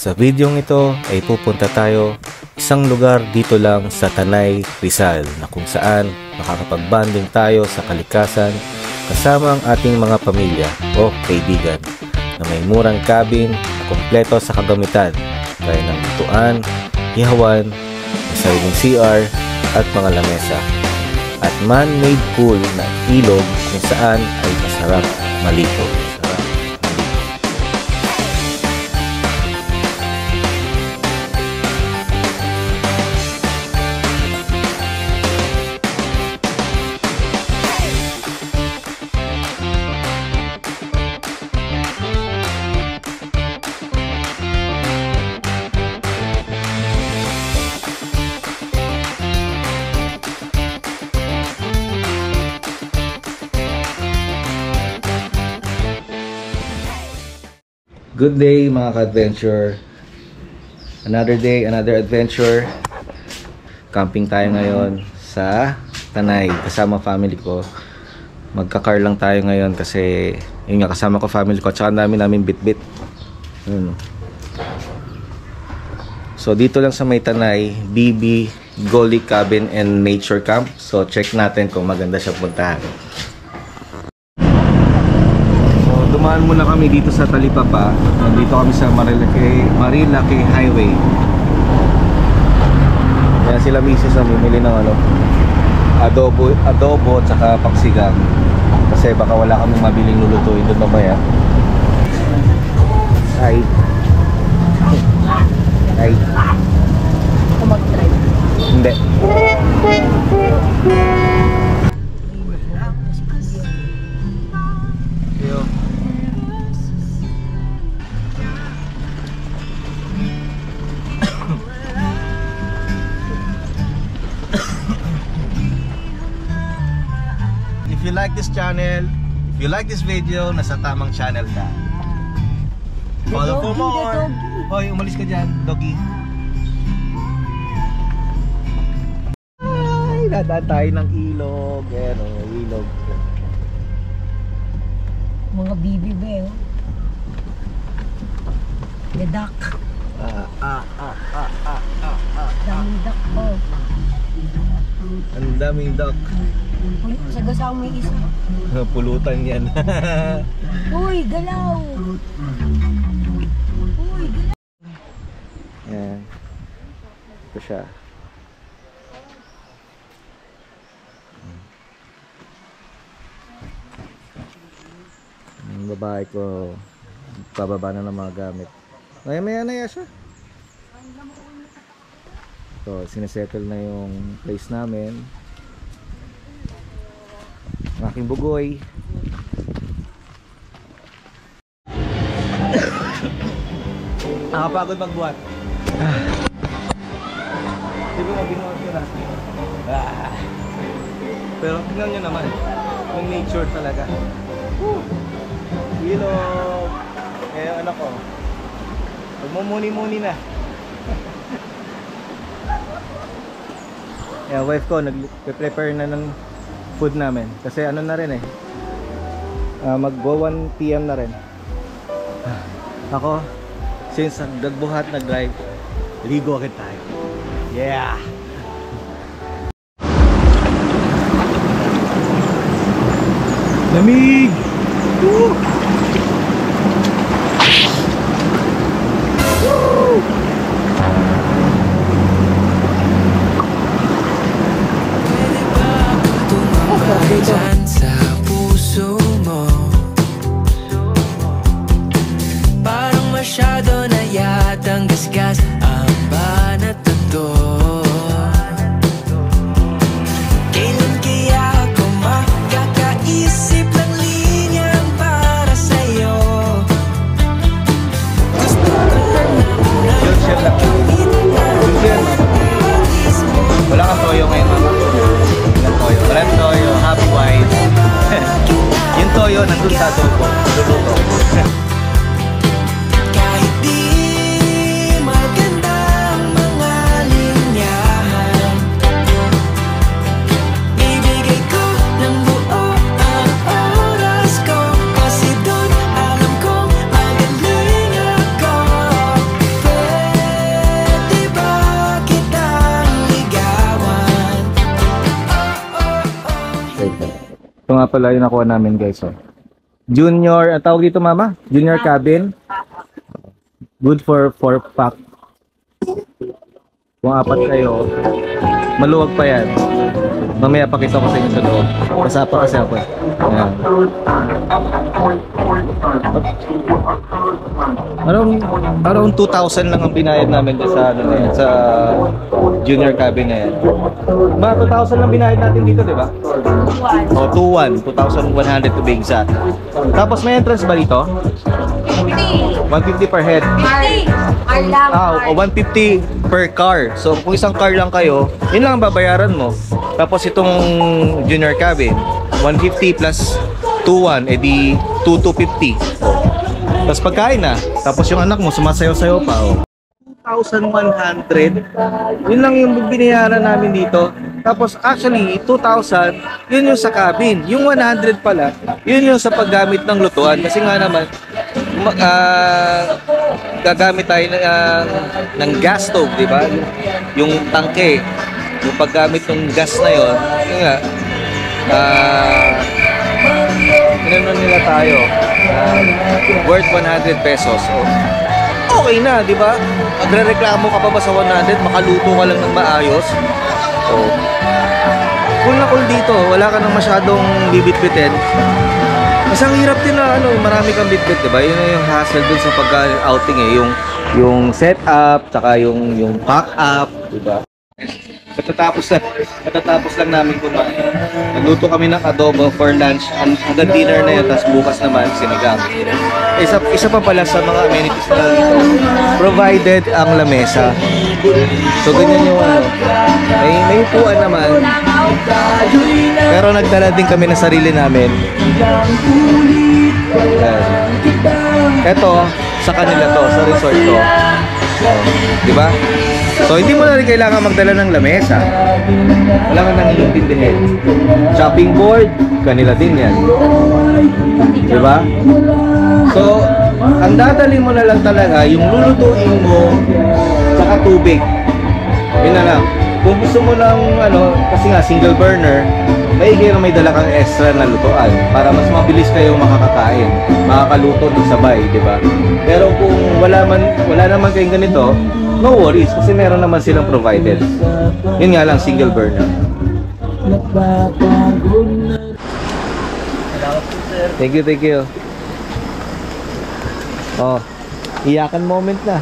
Sa videong ito ay pupunta tayo isang lugar dito lang sa Tanay, Rizal na kung saan makakapag-bonding tayo sa kalikasan kasama ang ating mga pamilya o kaibigan na may murang cabin na kompleto sa kagamitan gaya ng lutuan, ihawan, may sariling CR at mga lamesa at man-made pool na ilog kung saan ay masarap maligo. Good day mga ka-adventure. Another day, another adventure. Camping tayo ngayon sa Tanay kasama family ko. Magka-car lang tayo ngayon kasi yun nga, kasama ko family ko at saka namin bit-bit. So dito lang sa may Tanay, BB Golly Cabin and Nature Camp. So check natin kung maganda siya puntahan. Dumaan muna kami dito sa Talipapa. Dito kami sa Marilake Highway. Kaya sila misis na bumili ng adobo at saka paksigang. Kasi baka wala kaming mabiling lulutuin doon mamaya. Ay. Mag-drive? Hindi. If you like this channel, if you like this video, nasa tamang channel ka. Follow for more. Hoy, umalis ka dyan, doggy. Ay, dadaan tayo ng ilog. Ayan o, ilog. Mga bibi ba eh. The duck. Daming duck po. Ang daming duck. Sagasang may isa. Pulutan yan. Uy, galaw! Uy, galaw! Yan. Ito siya. Yung babae ko, pababa na ng mga gamit. Maya na siya. So, sinesettle na yung place namin. Ang aking bugoy. Nakapagod magbuhat. Di ba mabinuhat ko na? Pero tingnan nyo naman, yung nature talaga. Ilog. Eh, anak ko, magmumuni-muni na. Yung wife ko nag-prepare na ng food namin kasi ano na rin magbo 1 PM na rin. Ako, since nagbuhat, nag-drive, ligo agad tayo. Yeah! Lamig! Woo! Dyan sa puso mo, parang masyado na yatang gasgas ang banat na to. Kailan kaya ako makakaisip ng linyang para sa'yo? Gusto ko na wala kang toyo ngayon, mama. Walang toyo. Walang toyo. Happy wife. Yung toyo nandun sa adobo. Luluto. kahit di maganda nga pala yung nakuha namin guys. Oh. Junior, ang tawag dito mama? Junior cabin. Good for 4 pack. Kung 4 kayo, maluwag pa yan. Mamaya pakita ko sa inyo sa loob. Kasapa kasi ako. Ayan. Around 2,000 lang ang binayad namin sa ano na yan, sa junior cabin na yan. Mga 2,000 lang binayad natin dito, di ba? O, 2,100 to be exact. Tapos may entrance ba dito? 150 per head. 150 per car. So kung isang car lang kayo, yun lang ang babayaran mo. Tapos itong junior cabin, 150 plus 2,1, edi 2,250. Tapos pagkain na. Tapos yung anak mo sumasayaw-sayaw pa. 2,100. Yun lang yung binayaran namin dito. Tapos actually 2,000, yun yung sa cabin. Yung 100 pala, yun yung sa paggamit ng lutuan. Kasi nga naman, gagamit tayo ng gas stove, di ba? Yung tangke, yung paggamit ng gas na yun, yun nga, pinano nila tayo, worth 100 pesos. So, okay na, di ba? Magre-reklamo ka pa ba sa 100? Makaluto ka lang ng maayos. So, cool na cool dito. Wala ka nang masyadong bibit-bitin. Mas ang hirap din na marami kang bitbit, diba? Yun yung hassle dun sa pagka-outing eh. Yung setup, tsaka yung pack-up, diba? Katatapos lang namin kumain. Nagluto kami ng adobo for lunch. Hanggang dinner na yun, tapos bukas naman sinigang. Isa pa pala sa mga amenities na dito, provided ang lamesa. So ganyan yung may upuan naman. Pero nagdala din kami ng sarili namin. Ito, sa kanila to, sa resort to. Diba? So hindi mo na rin kailangan magdala ng lamesa. Wala ka nang iintindihin. Chopping board, kanila din yan. Diba? So, ang dadali mo na lang talaga yung lulutuin mo saka tubig. Yun na lang. Kung gusto mo lang kasi nga single burner, maigi na may dala kang extra na lutuan para mas mabilis kayong makakakain, makakaluto ng sabay, di ba? Pero kung wala naman kayong ganito, no worries kasi meron naman silang provided. Yun nga lang, single burner. Thank you. Oh, iyakan moment na.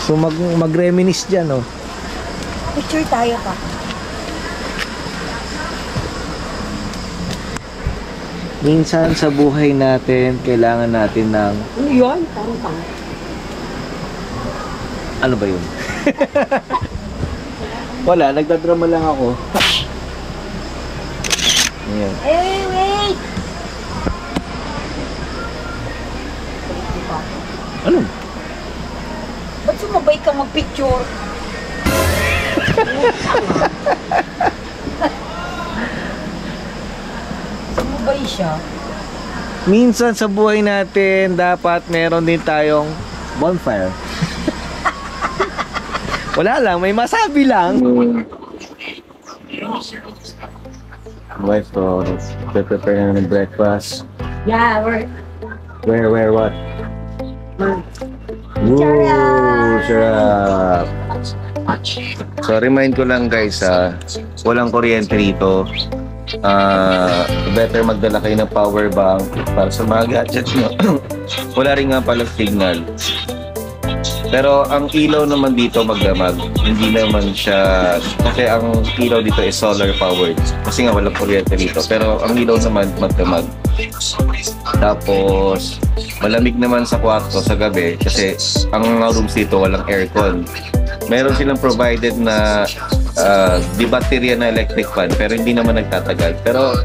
So mag-reminisce dyan, oh. Picture tayo pa. Minsan sa buhay natin, kailangan natin ng... Ano yun? Parang pang. Ano ba yun? Wala, nagdadrama lang ako. Ayan. Wait! Ano? Ba't sumabay ka mag-picture? Sumabay siya. Minsan sa buhay natin, dapat meron din tayong bonfire. Wala lang, may masabi lang. Wife, so prepare na ng breakfast. Yeah, Where, what? Woo, sarap. So remind ko lang guys, walang kuryente rito. Better magdala kayo ng power bank para sa mga gadgets nyo. Wala rin nga pala signal. Pero ang ilaw naman dito magdamag. Hindi naman siya, kasi ang ilaw dito is solar powered. Kasi nga walang kuryente dito. Pero ang ilaw naman magdamag. Tapos malamig naman sa kwarto sa gabi kasi ang mga rooms dito walang aircon. Meron silang provided na di baterya na electric fan pero hindi naman nagtatagal. Pero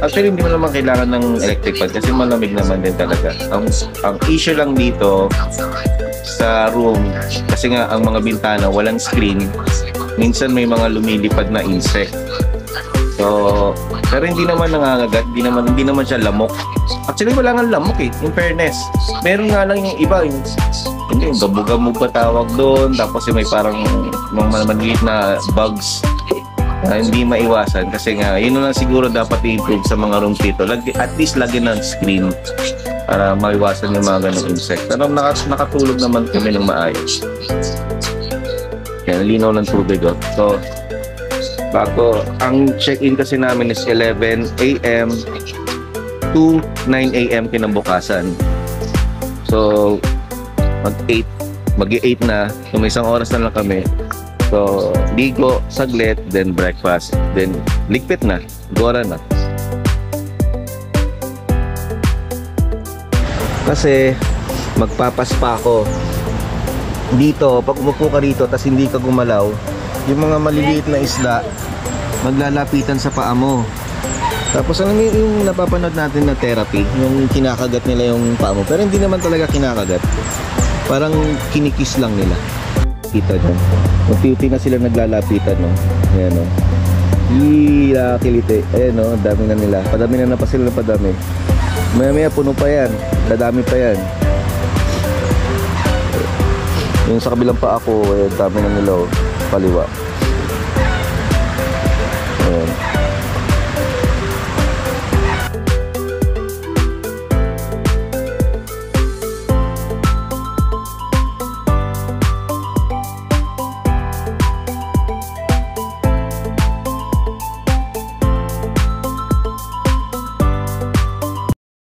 actually hindi mo naman kailangan ng electric fan kasi malamig naman din talaga. Ang issue lang dito sa room kasi nga ang mga bintana walang screen. Minsan may mga lumilipad na insect. So, pero hindi naman nangangagat, hindi naman siya lamok. Actually wala nga lamok eh, in fairness. Meron nga lang yung iba, yung gabog-gabog pa tawag doon, tapos yung may parang mga maliit na bugs. hindi maiwasan kasi nga yun na lang siguro dapat i-improve sa mga rooms dito. At least lagyan ng screen para maiwasan yung mga ganong insect. Pero nakatulog naman kami ng maayos. Yan, linaw ng tubig. Oh. So, bago, ang check-in kasi namin is 11 a.m. to 9 a.m. kinabukasan. So, mag-8 na. So, may isang oras na lang kami. So, ligo, saglit, then breakfast. Then, ligpit na. Gora na. Kasi, magpapaspa ako. Dito, pag umupo ka rito, tas hindi ka gumalaw, yung mga maliliit na isda, maglalapitan sa paa mo. Tapos, alam mo yung napapanood natin na therapy, yung kinakagat nila yung paa mo. Pero hindi naman talaga kinakagat. Parang kinikis lang nila. Kita dyan. Unti-unti na sila naglalapitan, no? Ayan, no? Kilite. Ayan, no? Dami na nila. Padami na pa sila ng padami. Maya-maya, puno pa yan. Dadami pa yan. Yung sa kabilang pa ako, dami na nila, oh. Paliwa.